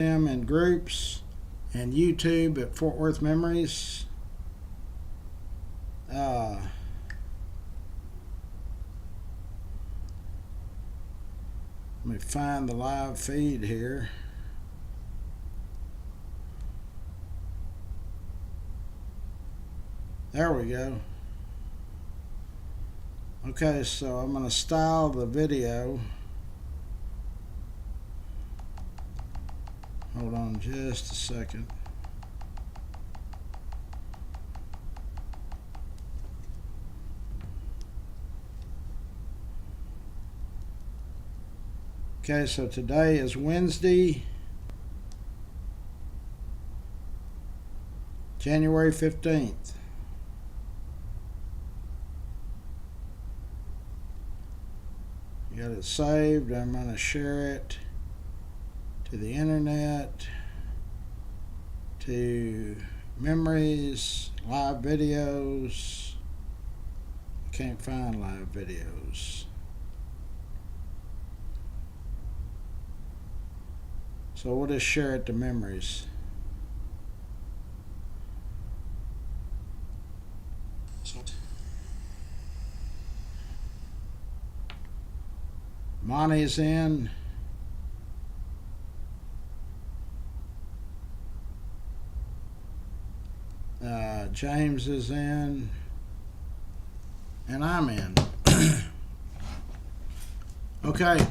them in groups and YouTube at Fort Worth Memories. Let me find the live feed here. There we go. Okay, so I'm going to style the video. Hold on just a second. Okay, so today is Wednesday, January 15th. You got it saved. I'm going to share it to the internet, to memories, live videos. Can't find live videos. So we'll just share it to memories. Monty's in. James is in. And I'm in. Okay.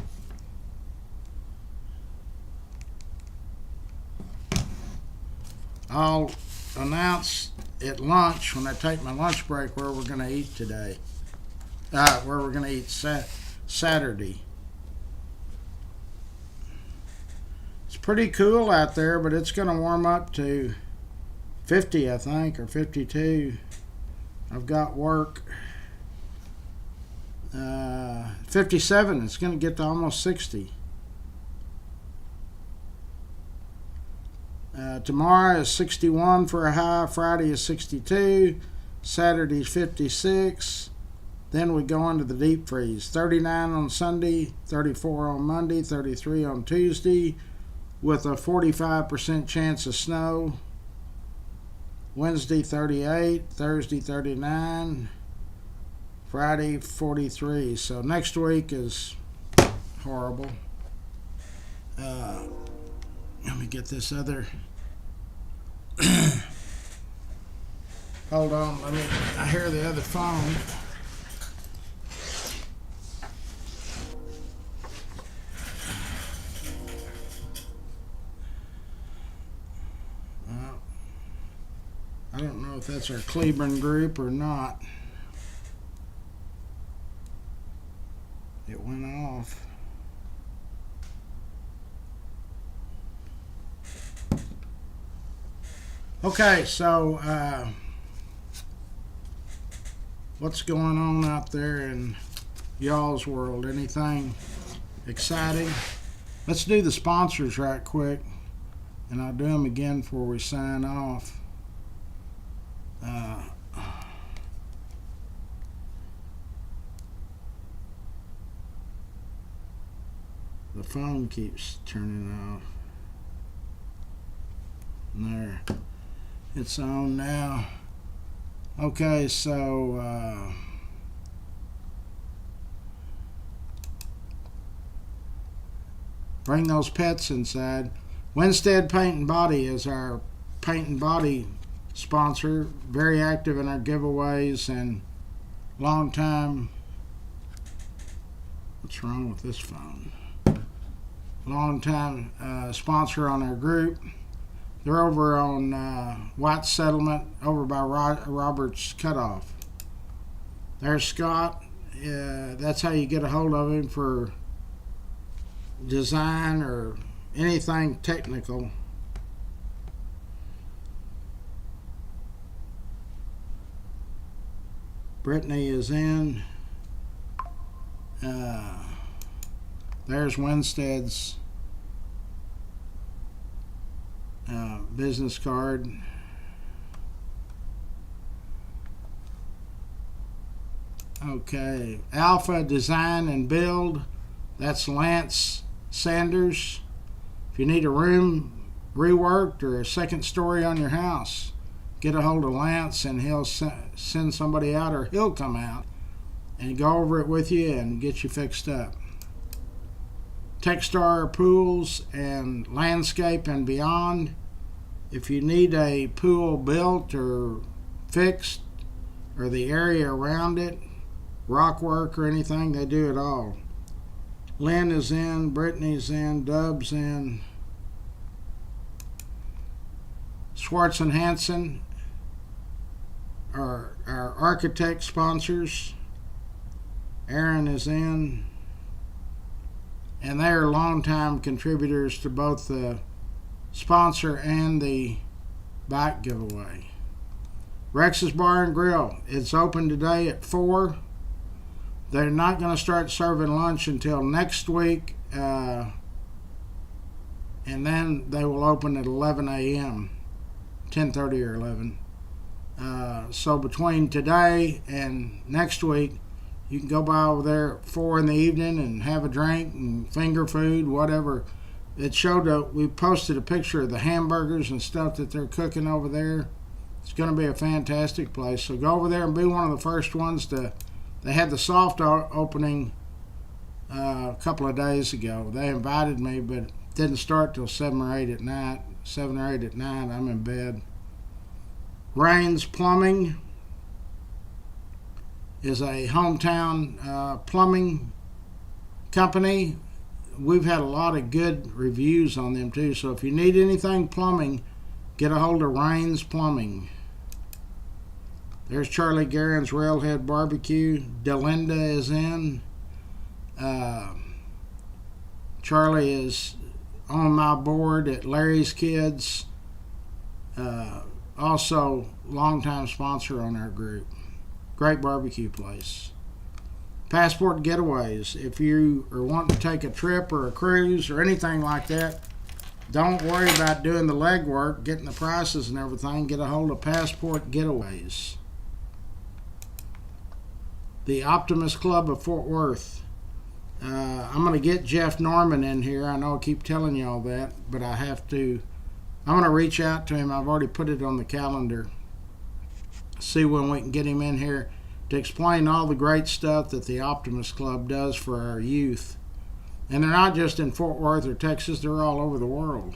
I'll announce at lunch, when I take my lunch break, where we're going to eat today. Where we're going to eat Saturday. It's pretty cool out there, but it's going to warm up to 50, I think, or 52. I've got work. 57. It's going to get to almost 60. Tomorrow is 61 for a high. Friday is 62. Saturday's 56. Then we go into the deep freeze. 39 on Sunday, 34 on Monday, 33 on Tuesday, with a 45% chance of snow. Wednesday 38, Thursday 39, Friday 43. So next week is horrible. Let me get this other. Hold on, I hear the other phone. I don't know if that's our Cleburne group or not. It went off. Okay, so what's going on out there in y'all's world? Anything exciting? Let's do the sponsors right quick, and I'll do them again before we sign off. The phone keeps turning off. There. It's on now. Okay, so bring those pets inside. Winstead Paint and Body is our paint and body sponsor. Very active in our giveaways and long time. What's wrong with this phone? Long time sponsor on our group. They're over on White Settlement, over by Roberts Cutoff. There's Scott. That's how you get a hold of him for design or anything technical. Brittany is in. There's Winstead's business card. Okay, Alpha Design and Build. That's Lance Sanders. If you need a room reworked or a second story on your house, get a hold of Lance and he'll send somebody out, or he'll come out and go over it with you and get you fixed up. Techstar Pools and Landscape and Beyond. If you need a pool built or fixed, or the area around it, rock work or anything, they do it all. Lynn is in, Brittany's in, Dub's in. Schwartz and Hanson are our architect sponsors. Aaron is in. And they are longtime contributors to both the sponsor and the bike giveaway. Rex's Bar and Grill. It's open today at 4. They're not going to start serving lunch until next week, and then they will open at 11 a.m., 10:30 or 11. So between today and next week, you can go by over there at 4 in the evening and have a drink and finger food, whatever. It showed up. We posted a picture of the hamburgers and stuff that they're cooking over there. It's going to be a fantastic place. So go over there and be one of the first ones to. They had the soft opening a couple of days ago. They invited me, but it didn't start till 7 or 8 at night. 7 or 8 at night, I'm in bed. Rains Plumbing is a hometown plumbing company. We've had a lot of good reviews on them too. So if you need anything plumbing, get a hold of Rains Plumbing. There's Charlie Guerin's Railhead Barbecue. Delinda is in. Charlie is on my board at Larry's Kids. Also, longtime sponsor on our group. Great barbecue place. Passport Getaways. If you are wanting to take a trip or a cruise or anything like that, don't worry about doing the legwork, getting the prices and everything. Get a hold of Passport Getaways. The Optimist Club of Fort Worth. I'm going to get Jeff Norman in here. I know I keep telling you all that, but I have to. I'm going to reach out to him. I've already put it on the calendar. See when we can get him in here to explain all the great stuff that the Optimist Club does for our youth. And they're not just in Fort Worth or Texas, they're all over the world.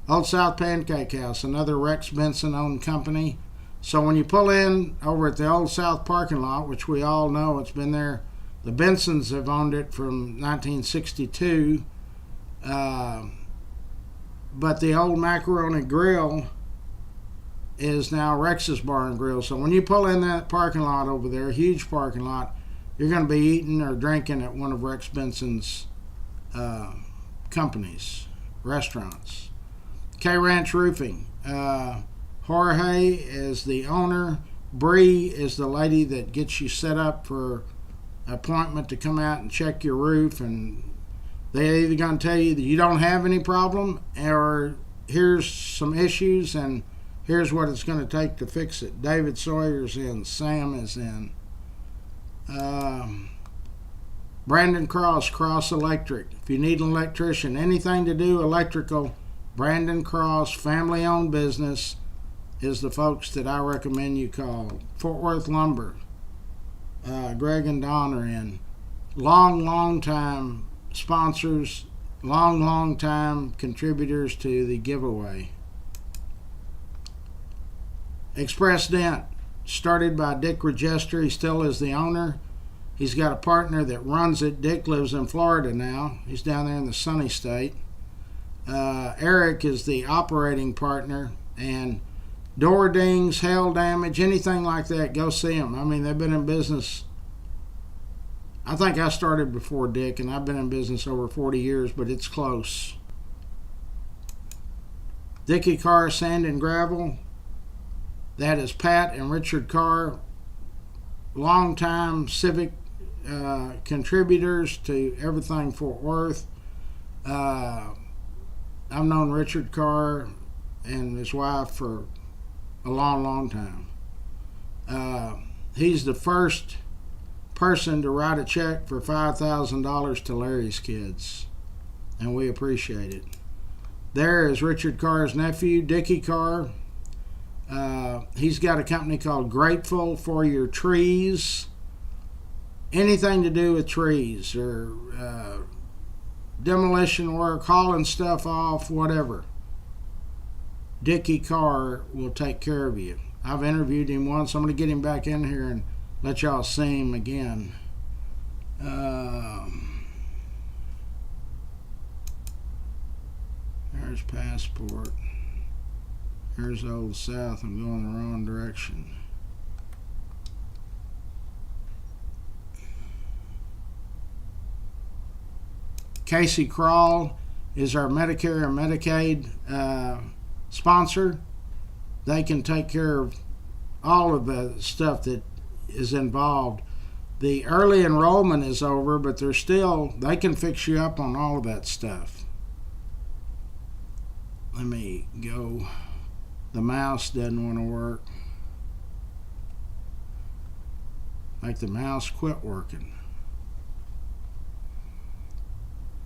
Old South Pancake House, another Rex Benson owned company. So when you pull in over at the Old South parking lot, which we all know it's been there, the Bensons have owned it from 1962. But the old Macaroni Grill is now Rex's Bar and Grill. So when you pull in that parking lot over there, huge parking lot, you're going to be eating or drinking at one of Rex Benson's companies, restaurants. K Ranch Roofing. Jorge is the owner. Bree is the lady that gets you set up for an appointment to come out and check your roof. And they're either going to tell you that you don't have any problem, or here's some issues and here's what it's going to take to fix it. David Sawyer's in. Sam is in. Brandon Cross, Cross Electric. If you need an electrician, anything to do electrical, Brandon Cross, family-owned business, is the folks that I recommend you call. Fort Worth Lumber. Greg and Don are in. Long time sponsors, long time contributors to the giveaway. Express Dent, started by Dick Regester. He still is the owner. He's got a partner that runs it. Dick lives in Florida now. He's down there in the sunny state. Eric is the operating partner. And door dings, hail damage, anything like that, go see them. I mean, they've been in business. I think I started before Dick, and I've been in business over 40 years, but it's close. Dickey Carr Sand and Gravel. That is Pat and Richard Carr, longtime Civic contributors to everything Fort Worth. I've known Richard Carr and his wife for a long time. He's the first person to write a check for $5,000 to Larry's Kids. and we appreciate it. There is Richard Carr's nephew, Dickie Carr. He's got a company called Grateful for Your Trees. Anything to do with trees or demolition work, hauling stuff off, whatever. Dickie Carr will take care of you. I've interviewed him once. I'm going to get him back in here and let y'all see him again. There's Passport. There's Old South. I'm going the wrong direction. Casey Crawl is our Medicare and Medicaid sponsor. They can take care of all of the stuff that is involved. The early enrollment is over, but they can fix you up on all of that stuff. Let me go. The mouse doesn't want to work. Like the mouse quit working.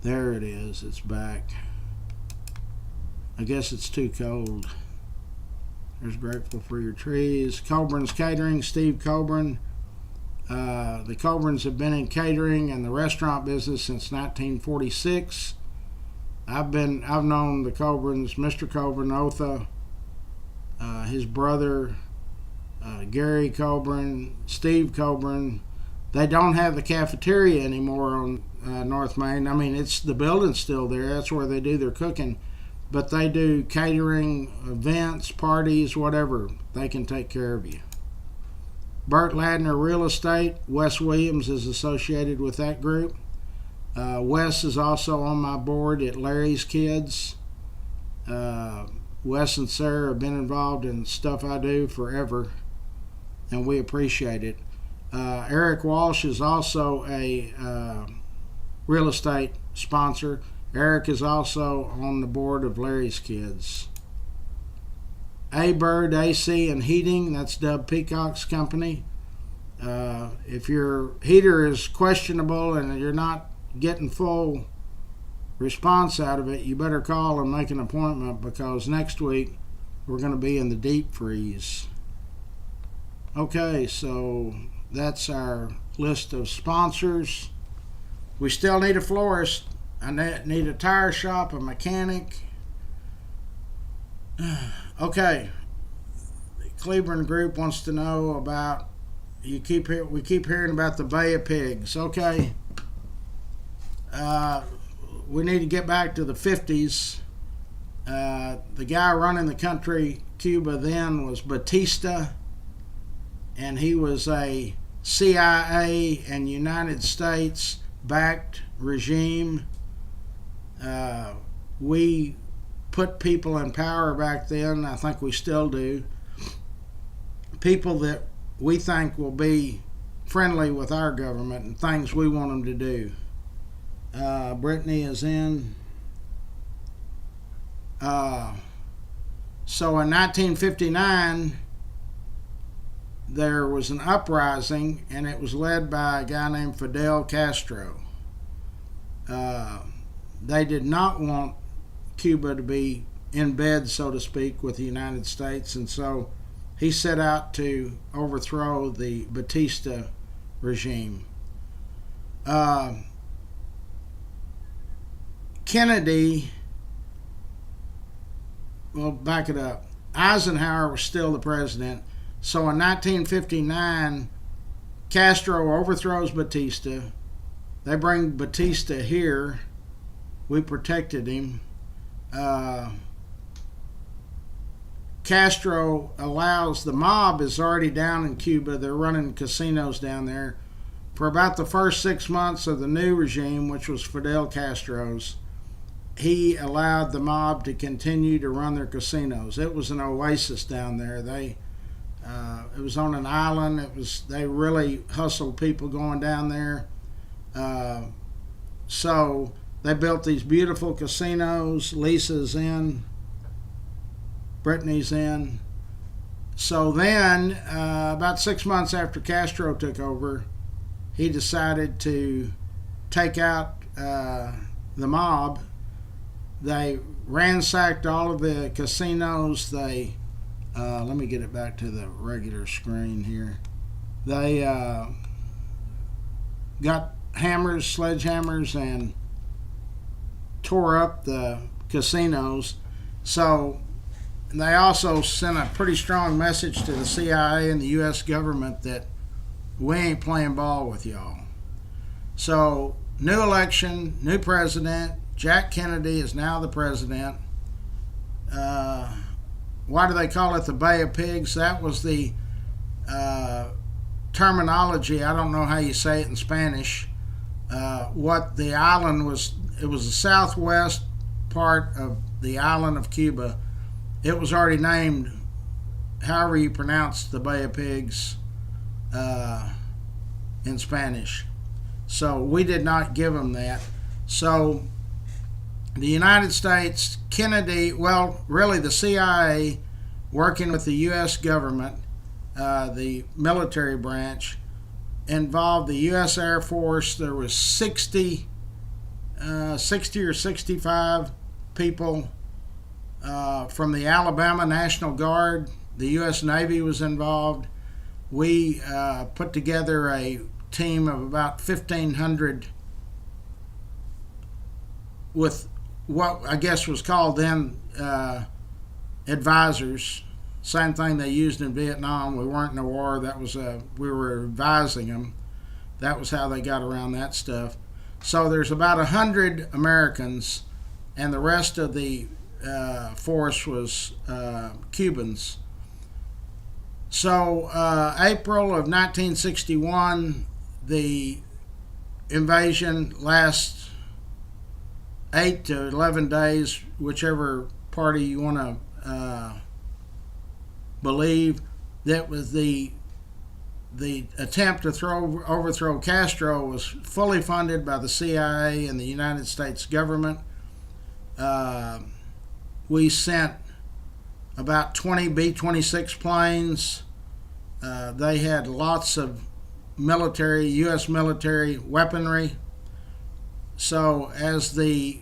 There it is. It's back. I guess it's too cold. There's Grateful for Your Trees. Coburn's Catering, Steve Coburn. The Coburns have been in catering and the restaurant business since 1946. I've known the Coburns, Mr. Coburn, Otha, his brother, Gary Coburn, Steve Coburn. They don't have the cafeteria anymore on North Main. I mean, the building's still there. That's where they do their cooking. But they do catering, events, parties, whatever. They can take care of you. Burt Ladner Real Estate. Wes Williams is associated with that group. Wes is also on my board at Larry's Kids. Wes and Sarah have been involved in stuff I do forever, and we appreciate it. Eric Walsh is also a real estate sponsor. Eric is also on the board of Larry's Kids. A-Bird AC and Heating, that's Dub Peacock's company. If your heater is questionable and you're not getting full response out of it, you better call and make an appointment, because next week we're going to be in the deep freeze. Okay, so that's our list of sponsors. We still need a florist. I need a tire shop, a mechanic. Okay. The Cleburne Group wants to know about, we keep hearing about the Bay of Pigs. Okay. We need to get back to the 50s. The guy running the country, Cuba then, was Batista, and he was a CIA and United States backed regime. We put people in power back then. I think we still do. People that we think will be friendly with our government and things we want them to do. Brittany is in. So in 1959, there was an uprising, and it was led by a guy named Fidel Castro. They did not want Cuba to be in bed, so to speak, with the United States, and so he set out to overthrow the Batista regime. Kennedy, well, back it up. Eisenhower was still the president. So in 1959, Castro overthrows Batista. They bring Batista here. We protected him. Castro allows, the mob is already down in Cuba. They're running casinos down there. For about the first 6 months of the new regime, which was Fidel Castro's, he allowed the mob to continue to run their casinos. It was an oasis down there. It was on an island. They really hustled people going down there. So they built these beautiful casinos. Lisa's in. Brittany's in. So then, about 6 months after Castro took over, he decided to take out the mob. They ransacked all of the casinos. They let me get it back to the regular screen here. They got hammers, sledgehammers, and tore up the casinos. So they also sent a pretty strong message to the CIA and the U.S. government that we ain't playing ball with y'all. So, new election, new president. Jack Kennedy is now the president. Why do they call it the Bay of Pigs? That was the terminology. I don't know how you say it in Spanish. What the island was, it was the southwest part of the island of Cuba. It was already named however you pronounce the Bay of Pigs in Spanish. So we did not give them that. So the United States, Kennedy, well, really the CIA, working with the U.S. government, the military branch, involved the U.S. Air Force. There was 60 or 65 people from the Alabama National Guard. The U.S. Navy was involved. We put together a team of about 1,500 with what I guess was called then advisors. Same thing they used in Vietnam. We weren't in a war. That was we were advising them. That was how they got around that stuff. So there's about 100 Americans, and the rest of the force was Cubans. So April of 1961, the invasion lasts 8 to 11 days, whichever party you want to believe. That was the attempt to overthrow Castro was fully funded by the CIA and the United States government. We sent about 20 B-26 planes. They had lots of military, U.S. military weaponry. So as the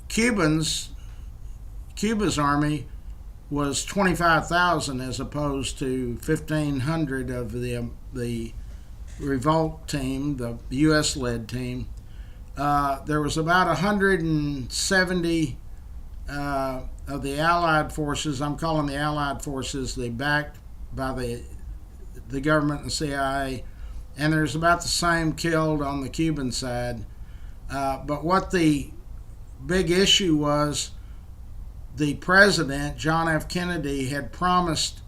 Cuba's army was 25,000 as opposed to 1,500 of the revolt team, the U.S.-led team. There was about 170 of the Allied forces. I'm calling the Allied forces, they backed by the government and the CIA, and there's about the same killed on the Cuban side. But what the big issue was, the president, John F. Kennedy, had promised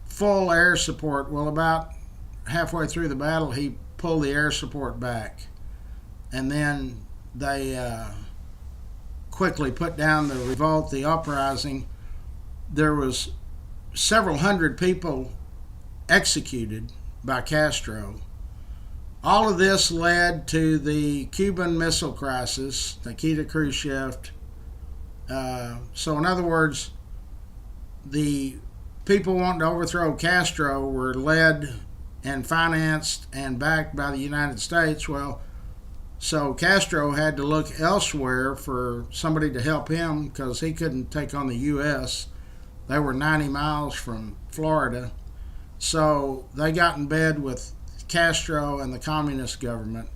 full air support. Well, about halfway through the battle, he pulled the air support back. And then they quickly put down the revolt, the uprising. There was several hundred people executed by Castro. All of this led to the Cuban Missile Crisis, Nikita Khrushchev. So in other words, the people wanting to overthrow Castro were led and financed and backed by the United States. Well, so Castro had to look elsewhere for somebody to help him because he couldn't take on the U.S. They were 90 miles from Florida. So they got in bed with Castro and the communist government.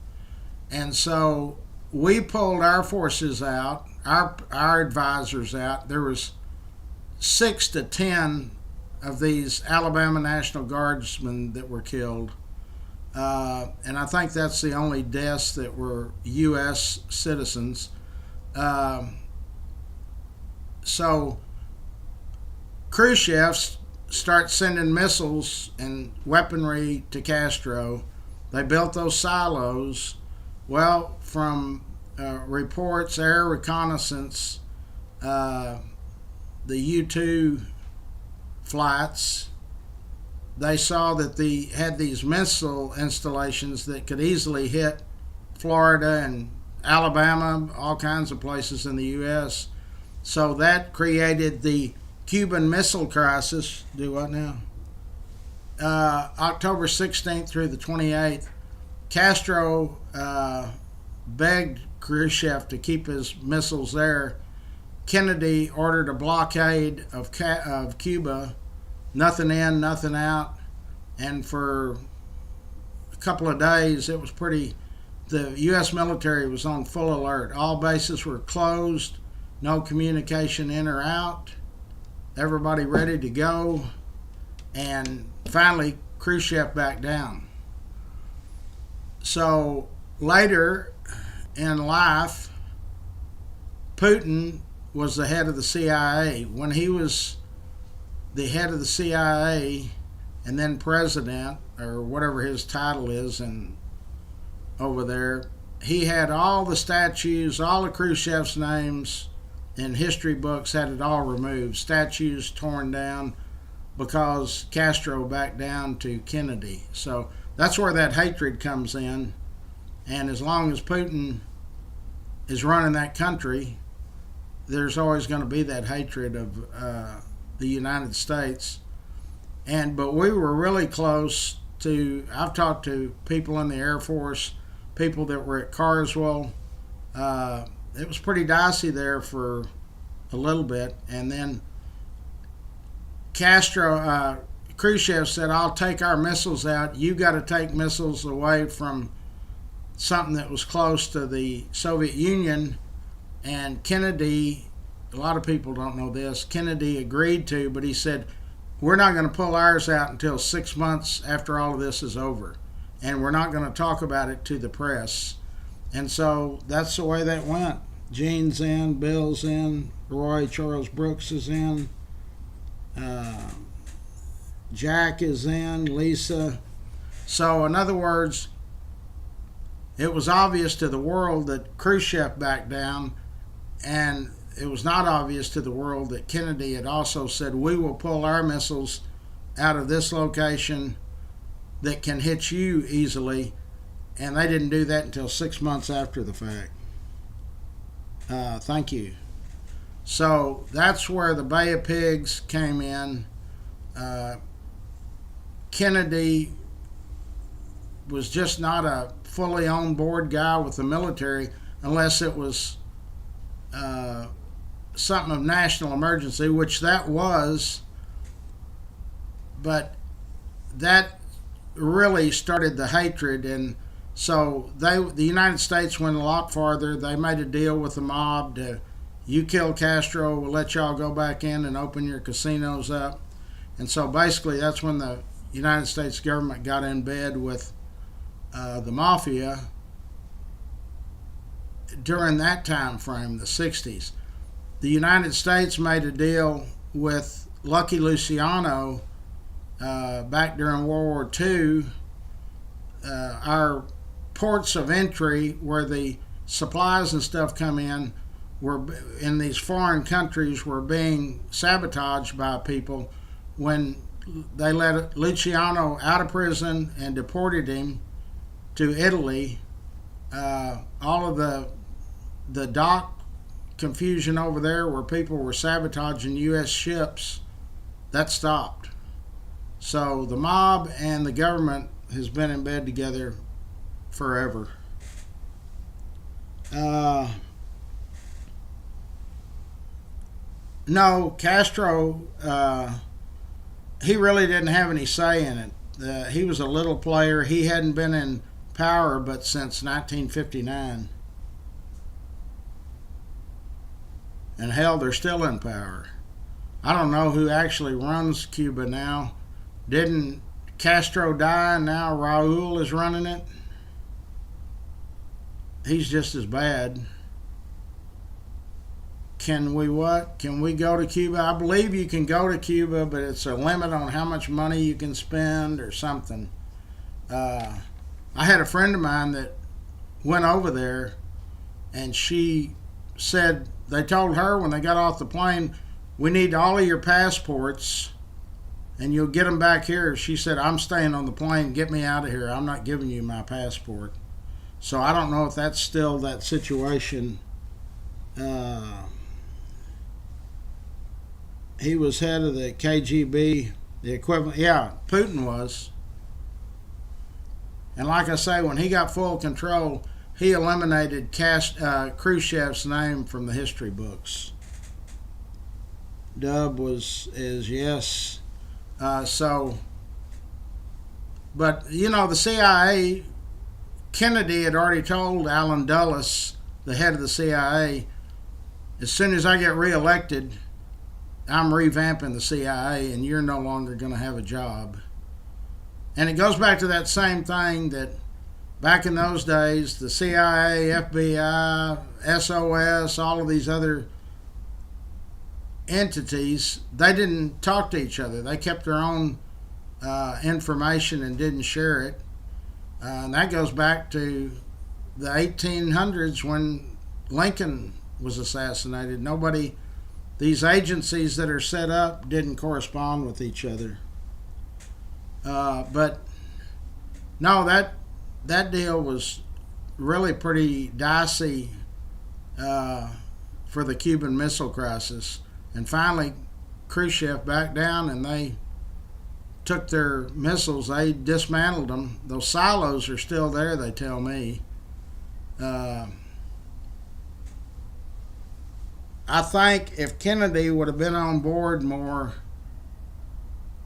And so we pulled our forces out, our advisors out. There was 6 to 10 of these Alabama National Guardsmen that were killed. And I think that's the only deaths that were U.S. citizens. So Khrushchev starts sending missiles and weaponry to Castro. They built those silos. Well, from reports, air reconnaissance, the U-2 flights, they saw that they had these missile installations that could easily hit Florida and Alabama, all kinds of places in the U.S. So that created the Cuban Missile Crisis. Do what now? October 16th through the 28th, Castro begged Khrushchev to keep his missiles there. Kennedy ordered a blockade of Cuba, nothing in, nothing out, and for a couple of days it was pretty. The U.S. military was on full alert. All bases were closed, no communication in or out. Everybody ready to go, and finally Khrushchev backed down. So later in life, Putin was the head of the CIA. When he was the head of the CIA and then president, or whatever his title is, and over there, he had all the statues, all of Khrushchev's names in history books, had it all removed, statues torn down, because Castro backed down to Kennedy. So that's where that hatred comes in. And as long as Putin is running that country, there's always going to be that hatred of the United States. But we were really close to. I've talked to people in the Air Force, people that were at Carswell. It was pretty dicey there for a little bit, and then Khrushchev said, "I'll take our missiles out. You got to take missiles away from something that was close to the Soviet Union." And Kennedy, a lot of people don't know this, Kennedy agreed to, but he said, "We're not going to pull ours out until 6 months after all of this is over. And we're not going to talk about it to the press." And so that's the way that went. Gene's in, Bill's in, Roy Charles Brooks is in, Jack is in, Lisa. So in other words, it was obvious to the world that Khrushchev backed down, and it was not obvious to the world that Kennedy had also said, "We will pull our missiles out of this location that can hit you easily," and they didn't do that until 6 months after the fact. Thank you. So that's where the Bay of Pigs came in. Kennedy was just not a fully on board guy with the military unless it was something of national emergency, which that was, but that really started the hatred. And so the United States went a lot farther. They made a deal with the mob to, "You kill Castro, we'll let y'all go back in and open your casinos up." And so basically that's when the United States government got in bed with the mafia during that time frame, the 60s. The United States made a deal with Lucky Luciano back during World War II. Our ports of entry where the supplies and stuff come in were in these foreign countries were being sabotaged by people. When they let Luciano out of prison and deported him to Italy, all of the dock confusion over there where people were sabotaging U.S. ships, that stopped. So the mob and the government has been in bed together forever. No, Castro, he really didn't have any say in it. He was a little player. He hadn't been in power but since 1959. And hell, they're still in power. I don't know who actually runs Cuba now. Didn't Castro die and now Raul is running it? He's just as bad. Can we what? Can we go to Cuba? I believe you can go to Cuba, but it's a limit on how much money you can spend or something. I had a friend of mine that went over there, and she said they told her when they got off the plane, "We need all of your passports and you'll get them back here." She said, "I'm staying on the plane. Get me out of here. I'm not giving you my passport." So I don't know if that's still that situation. He was head of the KGB, the equivalent. Yeah, Putin was. And like I say, when he got full control, he eliminated Khrushchev's name from the history books. Dub is yes. So, but you know, the CIA, Kennedy had already told Allen Dulles, the head of the CIA, as soon as I get reelected, I'm revamping the CIA and you're no longer going to have a job. And it goes back to that same thing that back in those days, the CIA, FBI, SOS, all of these other entities, they didn't talk to each other. They kept their own information and didn't share it. And that goes back to the 1800s when Lincoln was assassinated. Nobody, these agencies that are set up didn't correspond with each other. But no, that deal was really pretty dicey for the Cuban Missile Crisis. And finally, Khrushchev backed down and they took their missiles, they dismantled them. Those silos are still there, they tell me. I think if Kennedy would have been on board more,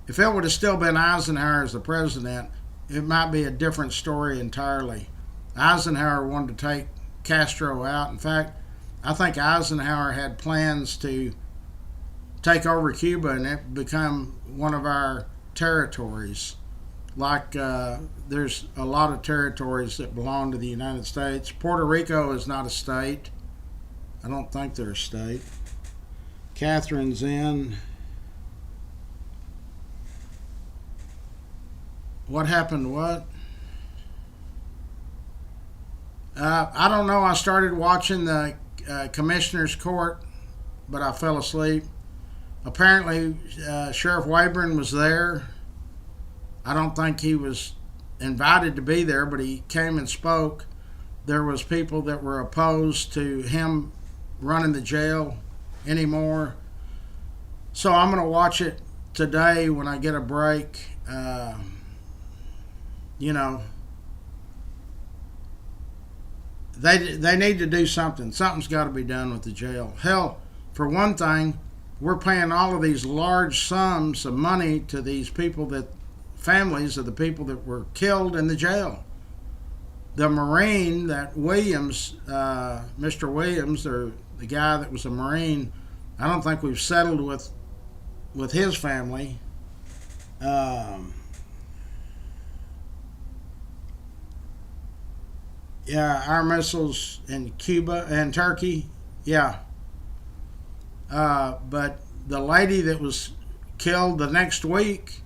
if it would have still been Eisenhower as the president, it might be a different story entirely. Eisenhower wanted to take Castro out. In fact, I think Eisenhower had plans to take over Cuba and it become one of our territories. Like there's a lot of territories that belong to the United States. Puerto Rico is not a state. I don't think they're a state. Catherine's in. What happened? What? I don't know. I started watching the Commissioner's Court, but I fell asleep. Apparently, Sheriff Wayburn was there. I don't think he was invited to be there, but he came and spoke. There was people that were opposed to him running the jail anymore. So I'm going to watch it today when I get a break. You know, they need to do something. Something's got to be done with the jail. Hell, for one thing, we're paying all of these large sums of money to these people, that families of the people that were killed in the jail. The Marine that Williams, Mr. Williams, or the guy that was a Marine, I don't think we've settled with his family. Yeah, our missiles in Cuba and Turkey, yeah. But the lady that was killed the next week,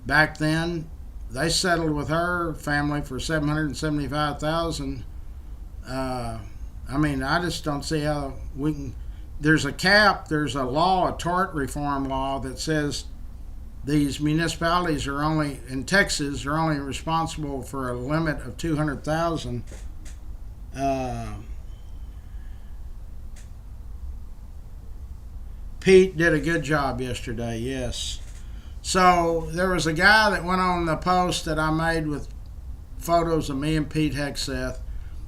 back then, they settled with her family for $775,000. I mean, I just don't see how we can. There's a cap. There's a law, a tort reform law, that says these municipalities are only in Texas are only responsible for a limit of $200,000. Pete did a good job yesterday. Yes. So there was a guy that went on the post that I made with photos of me and Pete Hegseth,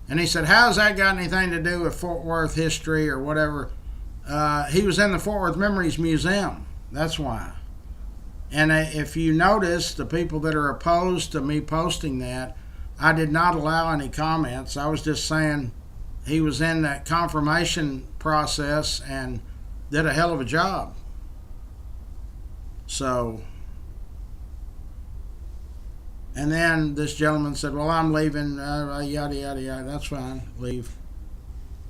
and he said, "How's that got anything to do with Fort Worth history or whatever?" He was in the Fort Worth Memories Museum. That's why. And if you notice, the people that are opposed to me posting that, I did not allow any comments. I was just saying he was in that confirmation process and did a hell of a job. So, and then this gentleman said, "Well, I'm leaving, yada, yada, yada." That's fine, leave.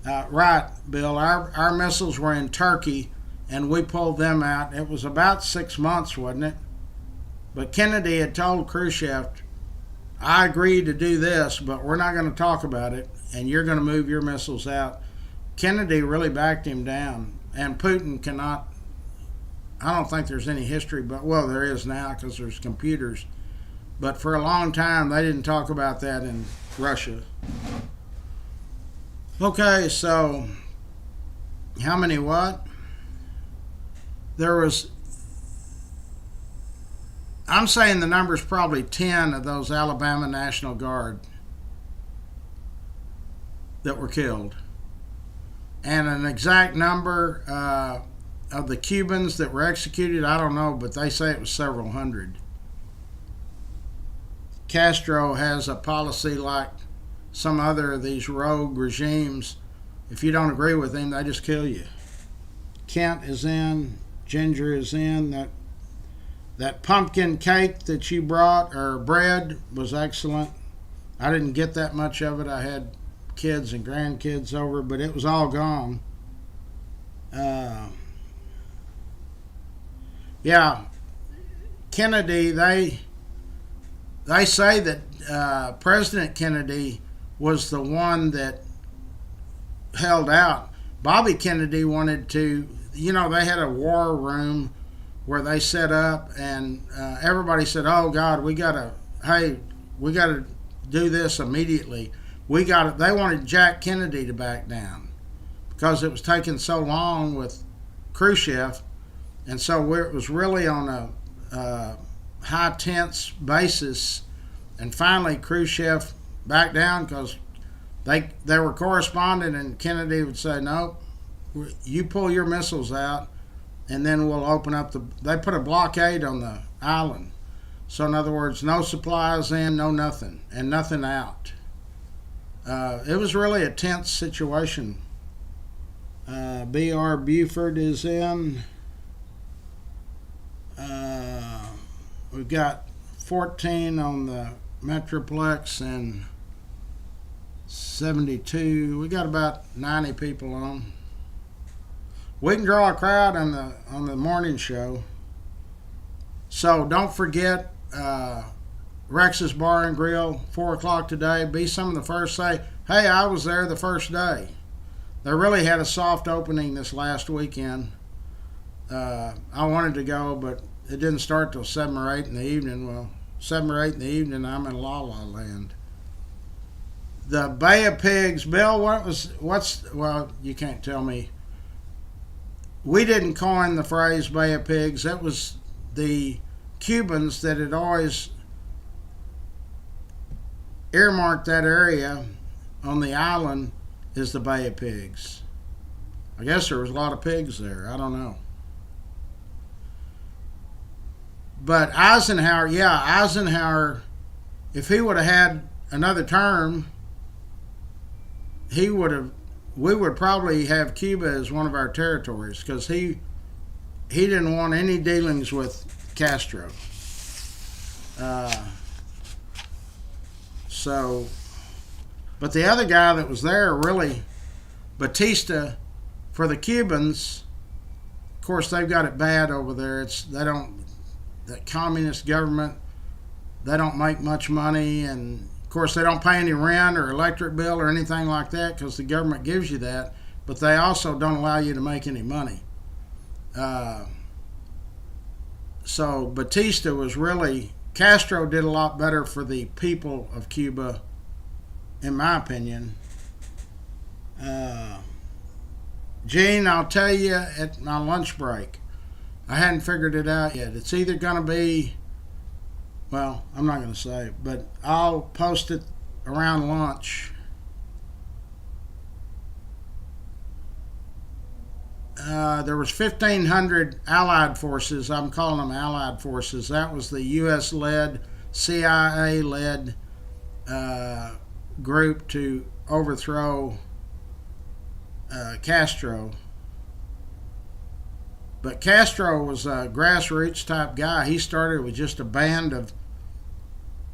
Right, Bill, our missiles were in Turkey, and we pulled them out. It was about 6 months, wasn't it? But Kennedy had told Khrushchev, "I agreed to do this, but we're not going to talk about it, and you're going to move your missiles out." Kennedy really backed him down, and Putin cannot. I don't think there's any history, but well, there is now because there's computers. But for a long time, they didn't talk about that in Russia. Okay, so how many what? There was, I'm saying the number's probably 10 of those Alabama National Guard that were killed. And an exact number, of the Cubans that were executed, I don't know, but they say it was several hundred. Castro has a policy like some other of these rogue regimes. If you don't agree with him, they just kill you. Kent is in. Ginger is in. That pumpkin cake that you brought, or bread, was excellent. I didn't get that much of it. I had kids and grandkids over, but it was all gone. Yeah, Kennedy, they say that President Kennedy was the one that held out. Bobby Kennedy wanted to, they had a war room where they set up, and everybody said, "Oh God, we gotta do this immediately. They wanted Jack Kennedy to back down because it was taking so long with Khrushchev, and so it was really on a high tense basis. And finally, Khrushchev backed down because they were corresponding, and Kennedy would say, "No, you pull your missiles out, and then we'll open up They put a blockade on the island. So in other words, no supplies in, no nothing, and nothing out. It was really a tense situation. B.R. Buford is in. We've got 14 on the Metroplex and 72. We got about 90 people on. We can draw a crowd on the morning show. So don't forget Rex's Bar and Grill, 4 o'clock today. Be some of the first. Say, hey, I was there the first day. They really had a soft opening this last weekend. I wanted to go, but it didn't start till 7 or 8 in the evening. Well, 7 or 8 in the evening, I'm in La La Land. The Bay of Pigs, Bill, well, you can't tell me. We didn't coin the phrase Bay of Pigs. That was the Cubans that had always earmarked that area on the island as the Bay of Pigs. I guess there was a lot of pigs there. I don't know. But Eisenhower, if he would have had another term, we would probably have Cuba as one of our territories, because he didn't want any dealings with Castro. But the other guy that was there, really, Batista, for the Cubans, of course they've got it bad over there. That communist government, they don't make much money, and of course they don't pay any rent or electric bill or anything like that because the government gives you that, but they also don't allow you to make any money. So Batista was really, Castro did a lot better for the people of Cuba, in my opinion. Gene, I'll tell you at my lunch break. I hadn't figured it out yet. It's either going to be, well, I'm not going to say, but I'll post it around lunch. There was 1,500 Allied forces. I'm calling them Allied forces. That was the U.S.-led, CIA-led group to overthrow Castro. But Castro was a grassroots type guy. He started with just a band of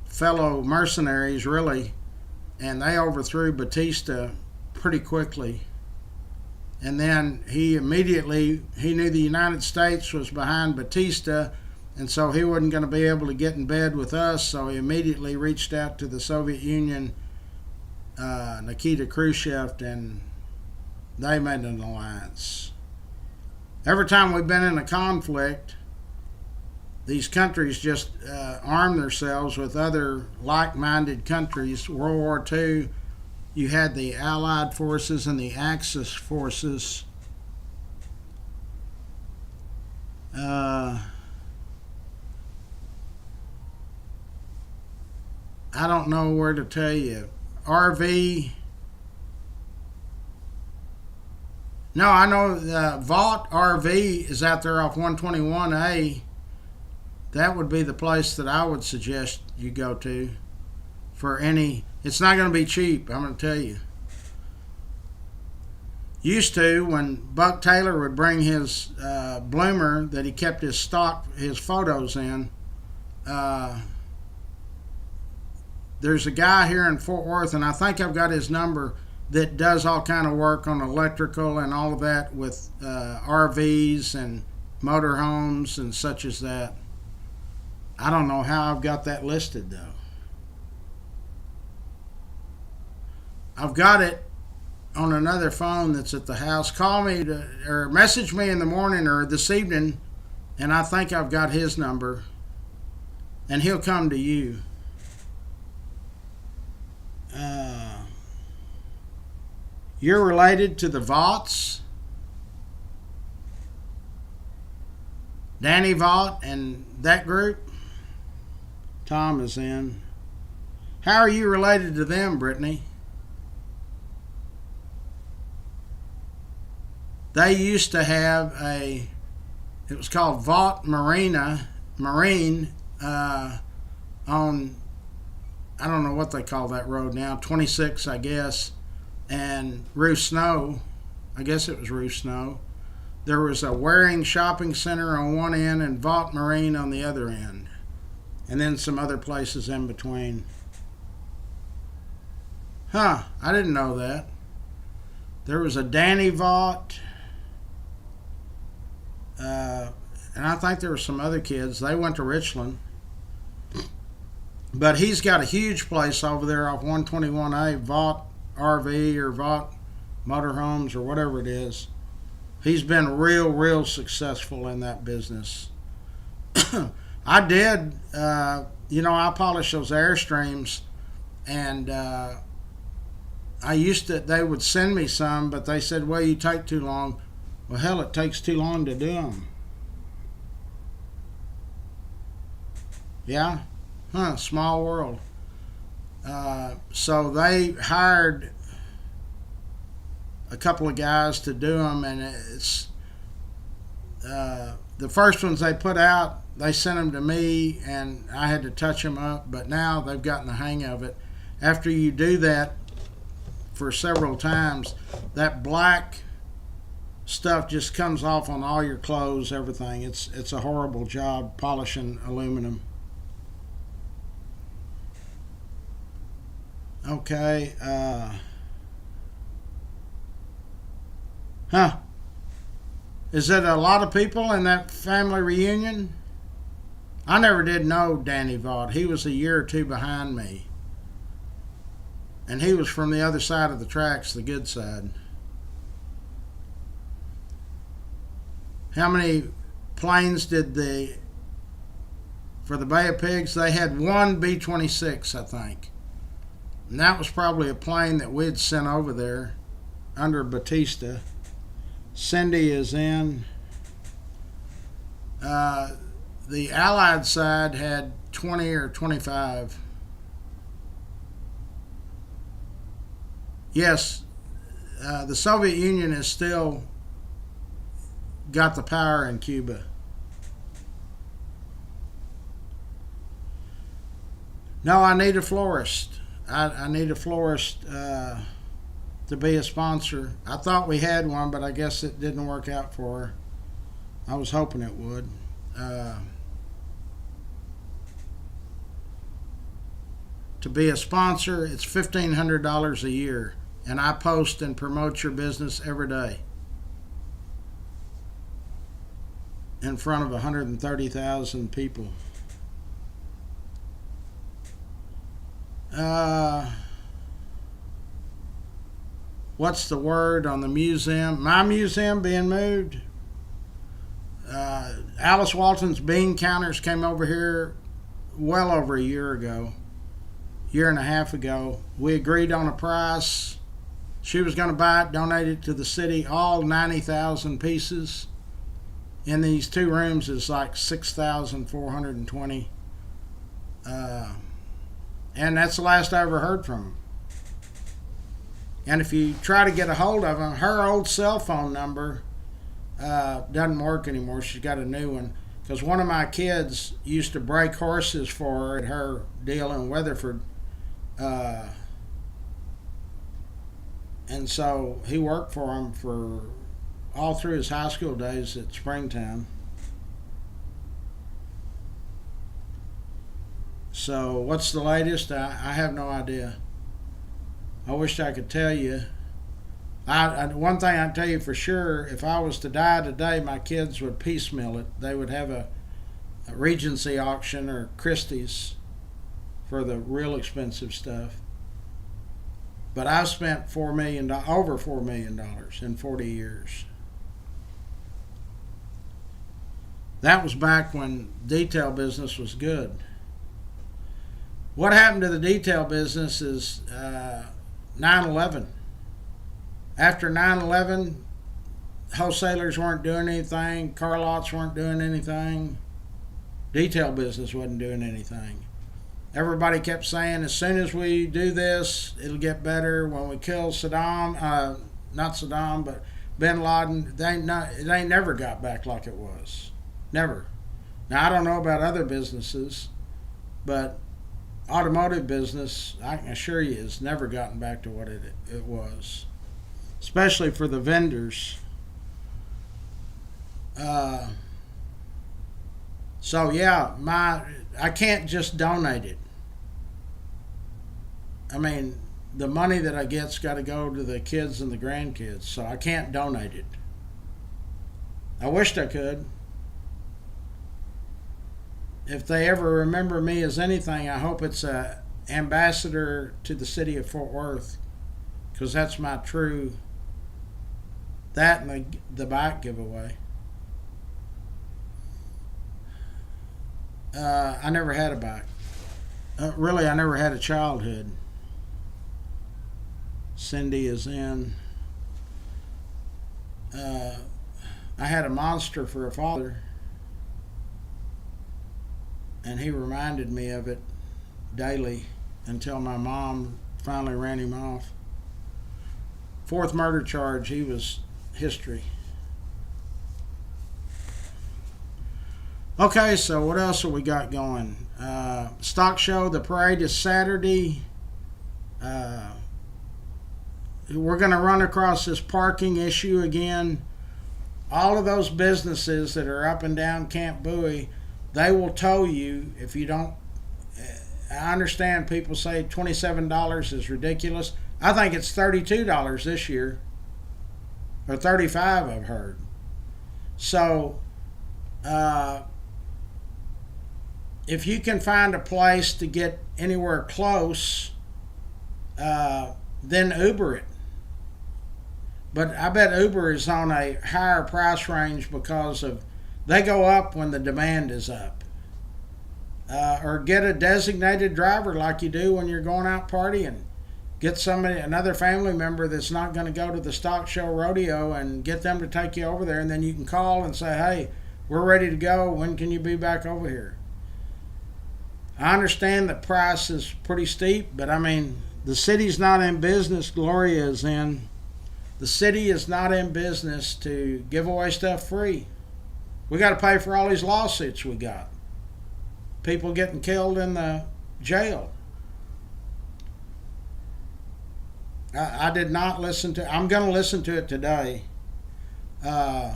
fellow mercenaries, really, and they overthrew Batista pretty quickly. And then he knew the United States was behind Batista, and so he wasn't going to be able to get in bed with us, so he immediately reached out to the Soviet Union, Nikita Khrushchev, and they made an alliance. Every time we've been in a conflict, these countries just arm themselves with other like-minded countries. World War II, you had the Allied forces and the Axis forces. I don't know where to tell you. RV. No, I know Vault RV is out there off 121A. That would be the place that I would suggest you go to for any. It's not going to be cheap, I'm going to tell you. Used to, when Buck Taylor would bring his bloomer that he kept his photos in, there's a guy here in Fort Worth, and I think I've got his number, that does all kind of work on electrical and all of that with RVs and motorhomes and such as that. I don't know how I've got that listed though. I've got it on another phone that's at the house. Call me or message me in the morning or this evening, and I think I've got his number, and he'll come to you. You're related to the Vaughts, Danny Vaught and that group? Tom is in. How are you related to them, Brittany? They used to have it was called Vaught Marine, on, I don't know what they call that road now, 26, I guess, and Ruth Snow, I guess it was Ruth Snow. There was a Waring shopping center on one end and Vaught Marine on the other end, and then some other places in between. I didn't know that. There was a Danny Vaught, and I think there were some other kids. They went to Richland. But he's got a huge place over there off 121A, Vaught RV or Vaught Motorhomes or whatever it is. He's been real successful in that business. I did, I polished those Airstreams, and they would send me some, but they said, well, you take too long. Well, hell, it takes too long to do them. Yeah? Small world. So they hired a couple of guys to do them, and it's the first ones they put out, they sent them to me, and I had to touch them up, but now they've gotten the hang of it. After you do that for several times, that black stuff just comes off on all your clothes, everything. It's a horrible job polishing aluminum. Okay. Is it a lot of people in that family reunion? I never did know Danny Vaught. He was a year or two behind me. And he was from the other side of the tracks, the good side. How many planes did for the Bay of Pigs? They had one B-26, I think. And that was probably a plane that we'd sent over there under Batista. Cindy is in. The Allied side had 20 or 25. Yes, the Soviet Union is still got the power in Cuba. No, I need a florist. I need a florist to be a sponsor. I thought we had one, but I guess it didn't work out for her. I was hoping it would. To be a sponsor, it's $1,500 a year, and I post and promote your business every day in front of 130,000 people. What's the word on the museum? My museum being moved. Alice Walton's bean counters came over here well over a year ago, year and a half ago. We agreed on a price. She was going to buy it, donate it to the city. All 90,000 pieces in these two rooms is like 6,420. And that's the last I ever heard from him. And if you try to get a hold of them, her old cell phone number doesn't work anymore. She's got a new one. Because one of my kids used to break horses for her at her deal in Weatherford. And so he worked for him for all through his high school days at Springtown. So what's the latest? I have no idea. I wish I could tell you. One thing I can tell you for sure, if I was to die today, my kids would piecemeal it. They would have a Regency auction or Christie's for the real expensive stuff. But I've spent over $4 million in 40 years. That was back when detail business was good. What happened to the detail business is 9/11. After 9/11, wholesalers weren't doing anything, car lots weren't doing anything, detail business wasn't doing anything. Everybody kept saying, as soon as we do this, it'll get better. When we kill Saddam, not Saddam, but Bin Laden, it ain't never got back like it was. Never. Now, I don't know about other businesses, but automotive business, I can assure you, has never gotten back to what it was. Especially for the vendors. So yeah, I can't just donate it. I mean, the money that I get's got to go to the kids and the grandkids, so I can't donate it. I wished I could. If they ever remember me as anything, I hope it's an ambassador to the city of Fort Worth, because that's my true. That and the bike giveaway. I never had a bike. Really, I never had a childhood. Cindy is in. I had a monster for a father, and he reminded me of it daily until my mom finally ran him off. Fourth murder charge, he was history. Okay, so what else have we got going? Stock show, the parade is Saturday. We're going to run across this parking issue again. All of those businesses that are up and down Camp Bowie, they will tow you if you don't. I understand people say $27 is ridiculous. I think it's $32 this year, or $35 I've heard. So if you can find a place to get anywhere close, then Uber it. But I bet Uber is on a higher price range because they go up when the demand is up. Or get a designated driver like you do when you're going out partying. Get another family member that's not going to go to the stock show rodeo, and get them to take you over there, and then you can call and say, hey, we're ready to go. When can you be back over here? I understand the price is pretty steep, but I mean, the city's not in business. Gloria is in. The city is not in business to give away stuff free. We got to pay for all these lawsuits we got. People getting killed in the jail. I did not listen to. I'm going to listen to it today. My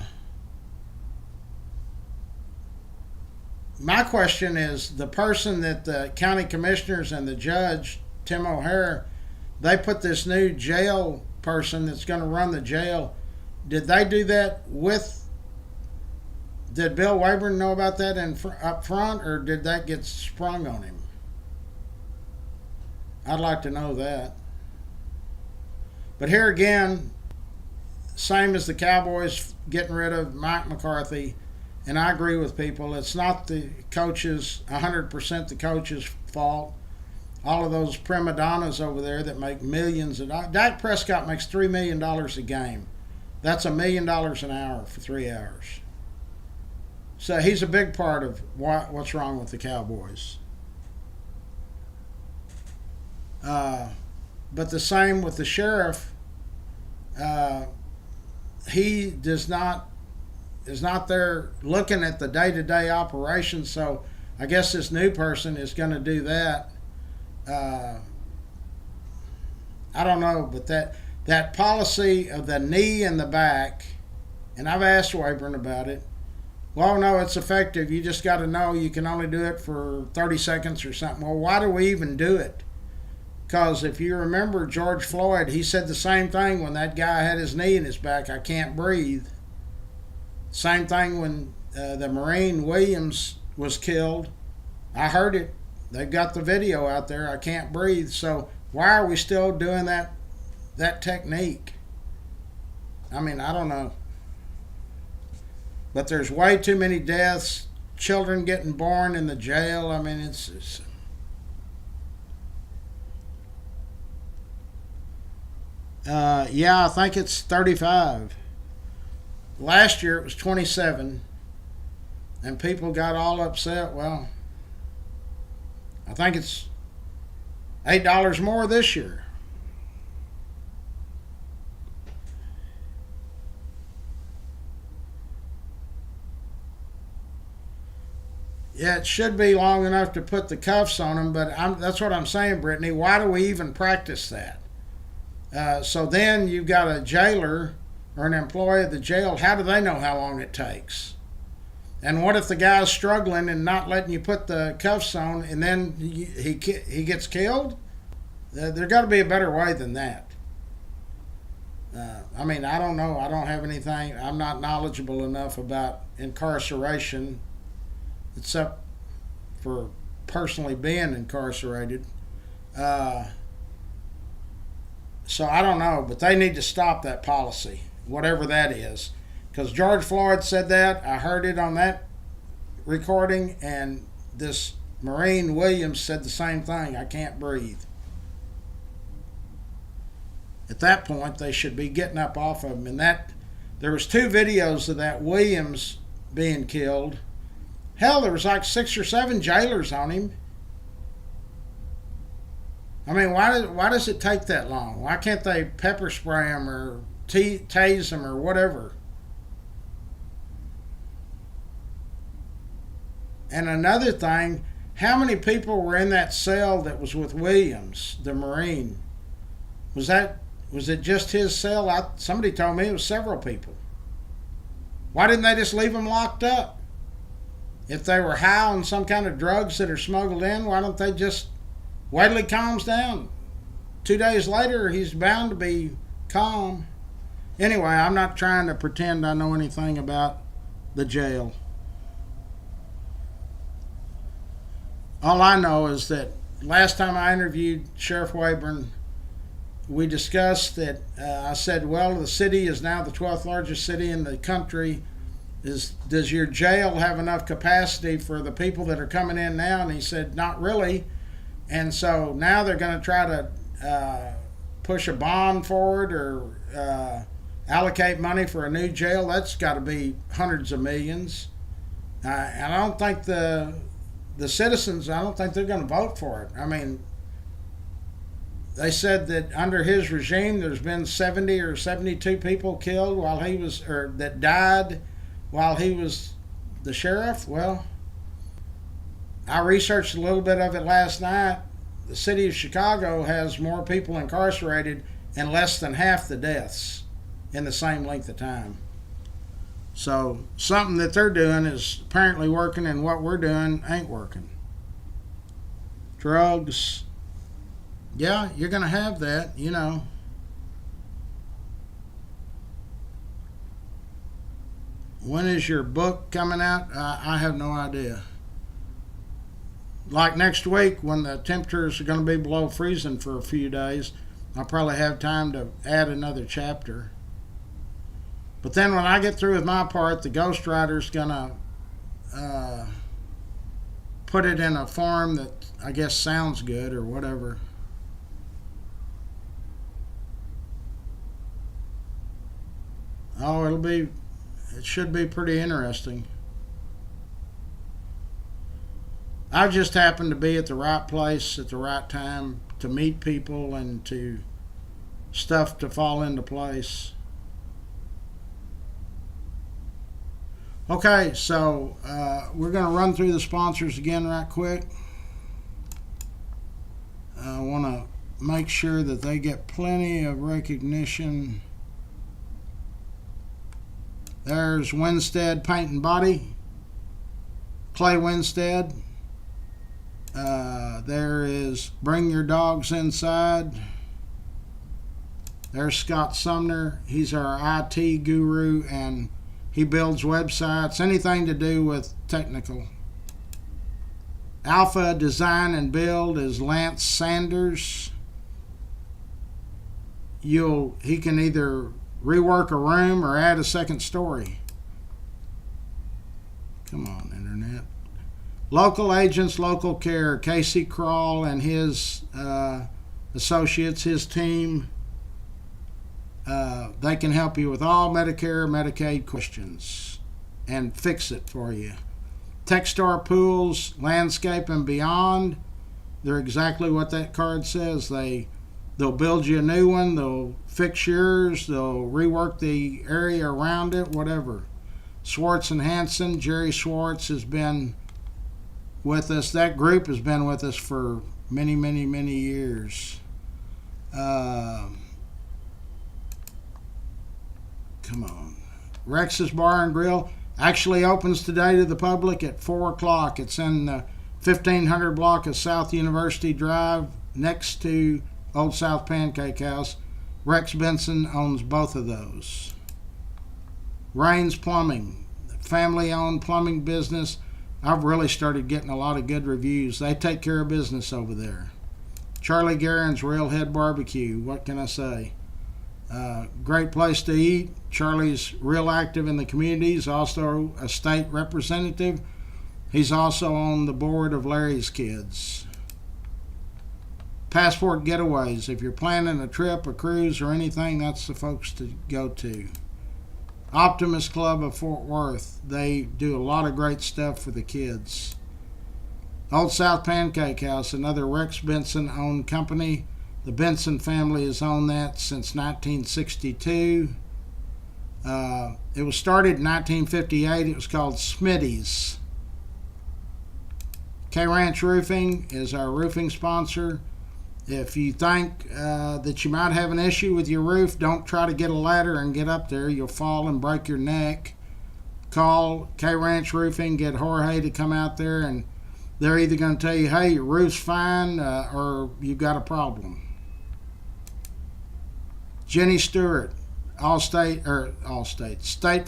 question is, the person that the county commissioners and the judge, Tim O'Hare, they put this new jail person that's going to run the jail. Did they do that did Bill Wayburn know about that up front, or did that get sprung on him? I'd like to know that. But here again, same as the Cowboys getting rid of Mike McCarthy, and I agree with people, it's not the coaches, 100% the coaches' fault. All of those prima donnas over there that make millions of dollars. Dak Prescott makes $3 million a game. That's $1 million an hour for 3 hours. So he's a big part of what's wrong with the Cowboys. But the same with the sheriff. uh, he is not there looking at the day-to-day operations. So I guess this new person is going to do that. Uh, I don't know, but that policy of the knee in the back, and I've asked Wayburn about it. Well, no, it's effective. You just got to know you can only do it for 30 seconds or something. Well, why do we even do it? Because if you remember George Floyd, he said the same thing when that guy had his knee in his back. I can't breathe. Same thing when the Marine Williams was killed. I heard it. They've got the video out there. I can't breathe. So why are we still doing that technique? I mean, I don't know. But there's way too many deaths. Children getting born in the jail. I mean, it's yeah, I think it's 35. Last year it was 27, and people got all upset. Well, I think it's $8 more this year. Yeah, it should be long enough to put the cuffs on them, but that's what I'm saying, Brittany. Why do we even practice that? So then you've got a jailer or an employee of the jail. How do they know how long it takes? And what if the guy's struggling and not letting you put the cuffs on, and then he gets killed? There got to be a better way than that. I mean, I don't know. I don't have anything. I'm not knowledgeable enough about incarceration, except for personally being incarcerated. So I don't know, but they need to stop that policy, whatever that is. Because George Floyd said that. I heard it on that recording, and this Marine Williams said the same thing. I can't breathe. At that point, they should be getting up off of him. And there was 2 videos of that Williams being killed. Hell, there was like 6 or 7 jailers on him. I mean, why does it take that long? Why can't they pepper spray him or tase him or whatever? And another thing, how many people were in that cell that was with Williams, the Marine? Was it just his cell? Somebody told me it was several people. Why didn't they just leave him locked up? If they were high on some kind of drugs that are smuggled in, why don't they just wait till he calms down? 2 days later, he's bound to be calm. Anyway, I'm not trying to pretend I know anything about the jail. All I know is that last time I interviewed Sheriff Wayburn, we discussed that I said, well, the city is now the 12th largest city in the country. Does your jail have enough capacity for the people that are coming in now? And he said, not really. And so now they're going to try to push a bond forward or allocate money for a new jail. That's got to be hundreds of millions. And I don't think the citizens, I don't think they're going to vote for it. I mean, they said that under his regime, there's been 70 or 72 people killed that died while he was the sheriff. Well, I researched a little bit of it last night. The city of Chicago has more people incarcerated and less than half the deaths in the same length of time. So something that they're doing is apparently working, and what we're doing ain't working. Drugs, yeah, you're going to have that, you know. When is your book coming out? I have no idea. Like next week, when the temperatures are going to be below freezing for a few days, I'll probably have time to add another chapter. But then when I get through with my part, the ghostwriter's going to put it in a form that I guess sounds good or whatever. Oh, it should be pretty interesting. I just happened to be at the right place at the right time to meet people and to stuff to fall into place. Okay, so we're going to run through the sponsors again right quick. I want to make sure that they get plenty of recognition. There's Winstead Paint and Body, Clay Winstead. There is Bring Your Dogs Inside. There's Scott Sumner. He's our IT guru, and he builds websites, anything to do with technical. Alpha Design and Build is Lance Sanders. He can either rework a room or add a second story. Come on, Internet. Local Agents, Local Care, Casey Crawl and his associates, his team. They can help you with all Medicare, Medicaid questions and fix it for you. Techstar Pools, Landscape and Beyond. They're exactly what that card says. They'll build you a new one. They'll fix yours. They'll rework the area around it, whatever. Swartz and Hanson. Jerry Swartz has been with us. That group has been with us for many, many, many years. Come on. Rex's Bar and Grill actually opens today to the public at 4 o'clock. It's in the 1500 block of South University Drive next to Old South Pancake House. Rex Benson owns both of those. Raines Plumbing, family-owned plumbing business. I've really started getting a lot of good reviews. They take care of business over there. Charlie Guerin's Railhead Barbecue. What can I say? Great place to eat. Charlie's real active in the community. He's also a state representative. He's also on the board of Larry's Kids. Passport Getaways. If you're planning a trip, a cruise, or anything, that's the folks to go to. Optimist Club of Fort Worth. They do a lot of great stuff for the kids. Old South Pancake House, another Rex Benson owned company. The Benson family has owned that since 1962. It was started in 1958. It was called Smitty's. K-Ranch Roofing is our roofing sponsor. If you think that you might have an issue with your roof, don't try to get a ladder and get up there. You'll fall and break your neck. Call K-Ranch Roofing, get Jorge to come out there, and they're either going to tell you, hey, your roof's fine, or you've got a problem. Jenny Stewart, State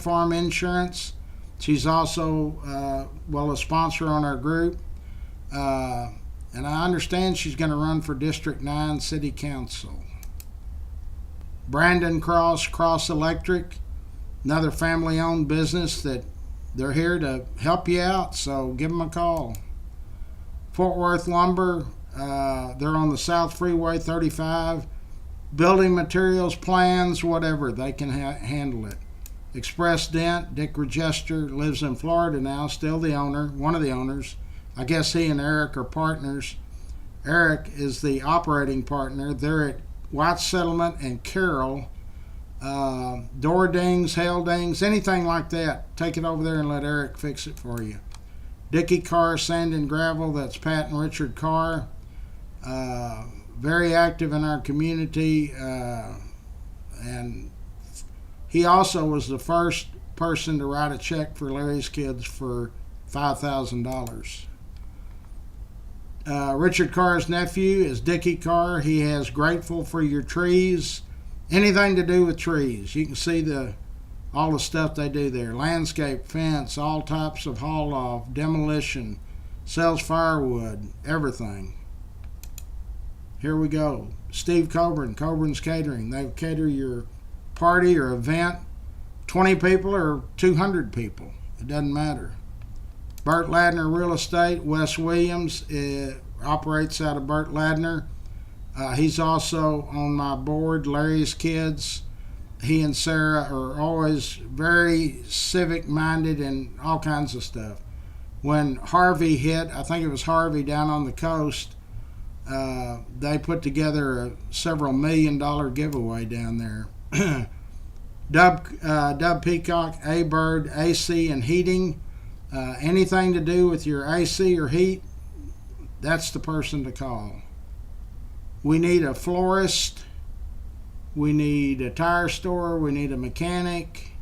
Farm Insurance. She's also, a sponsor on our group. And I understand she's going to run for District 9 City Council. Brandon Cross Electric, another family-owned business that they're here to help you out, so give them a call. Fort Worth Lumber, they're on the South Freeway 35. Building materials, plans, whatever, they can handle it. Express Dent, Dick Regester lives in Florida now, still the owner, one of the owners. I guess he and Eric are partners. Eric is the operating partner. They're at White Settlement and Carroll. Door dings, hail dings, anything like that, take it over there and let Eric fix it for you. Dickey Carr Sand and Gravel, that's Pat and Richard Carr. Very active in our community. And he also was the first person to write a check for Larry's Kids for $5,000. Richard Carr's nephew is Dickie Carr. He has Grateful for Your Trees. Anything to do with trees. You can see all the stuff they do there. Landscape, fence, all types of haul off, demolition, sells firewood, everything. Here we go. Steve Coburn, Coburn's Catering. They cater your party or event. 20 people or 200 people. It doesn't matter. Burt Ladner Real Estate. Wes Williams operates out of Burt Ladner. He's also on my board, Larry's Kids. He and Sarah are always very civic-minded and all kinds of stuff. When Harvey hit, I think it was Harvey down on the coast, They put together a several $1 million giveaway down there. Dub Peacock, A-Bird, AC and heating. Anything to do with your AC or heat, that's the person to call. We need a florist. We need a tire store. We need a mechanic.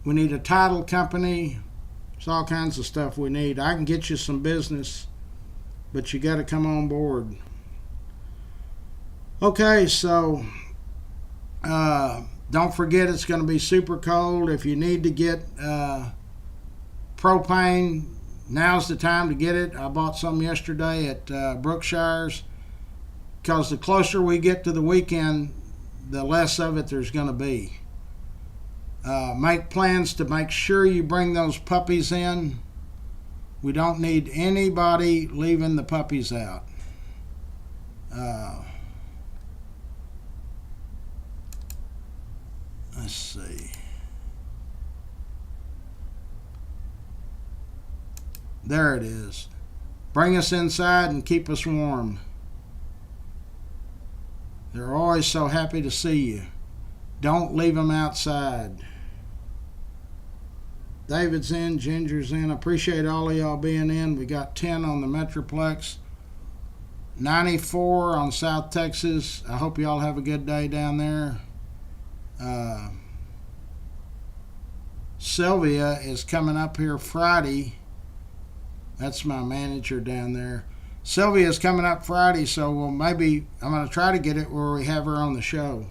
We need a title company. It's all kinds of stuff we need. I can get you some business, but you got to come on board. Okay, so don't forget it's going to be super cold. If you need to get propane, now's the time to get it. I bought some yesterday at Brookshire's, because the closer we get to the weekend, the less of it there's going to be. Make plans to make sure you bring those puppies in. We don't need anybody leaving the puppies out. Let's see. There it is. Bring us inside and keep us warm. They're always so happy to see you. Don't leave them outside. David's in, Ginger's in. I appreciate all of y'all being in. We got 10 on the Metroplex, 94 on South Texas. I hope y'all have a good day down there. Sylvia is coming up here Friday. That's my manager down there. Sylvia is coming up Friday, so maybe I'm going to try to get it where we have her on the show.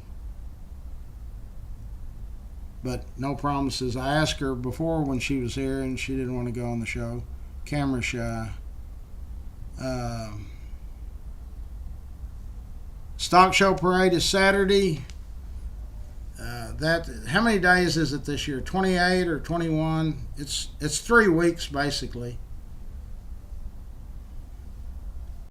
But no promises. I asked her before when she was here, and she didn't want to go on the show. Camera shy. Stock Show Parade is Saturday. How many days is it this year? 28 or 21? It's 3 weeks basically.